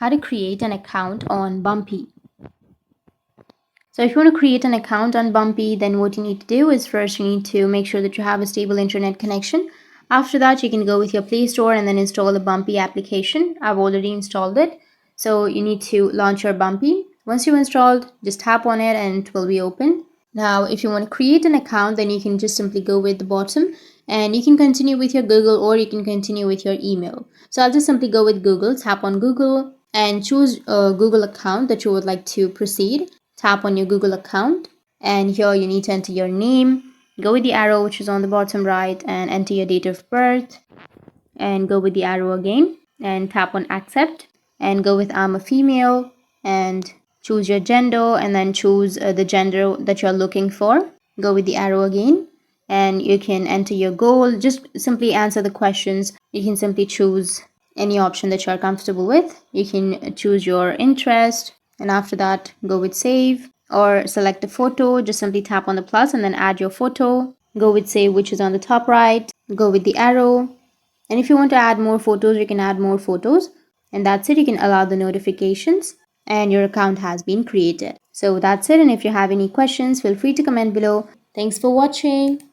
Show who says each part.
Speaker 1: how to create an account on Bumpy. So if you want to create an account on Bumpy, then what you need to do is first you need to make sure that you have a stable internet connection. After that, you can go with your Play Store and then install the Bumpy application. I've already installed it. So you need to launch your Bumpy. Once you've installed, just tap on it and it will be open. Now, if you want to create an account, then you can just simply go with the bottom and you can continue with your Google or you can continue with your email. So I'll just simply go with Google, tap on Google and choose a Google account that you would like to proceed. Tap on your Google account and here you need to enter your name. Go with the arrow which is on the bottom right and enter your date of birth and go with the arrow again and tap on accept and go with I'm a female and choose your gender and then choose the gender that you're looking for. Go with the arrow again and you can enter your goal. Just simply answer the questions. You can simply choose any option that you're comfortable with. You can choose your interest and after that go with save or select a photo. Just simply tap on the plus and then add your photo. Go with save which is on the top right. Go with the arrow and if you want to add more photos, you can add more photos. And that's it. You can allow the notifications and your account has been created. So that's it. And if you have any questions, feel free to comment below. Thanks for watching.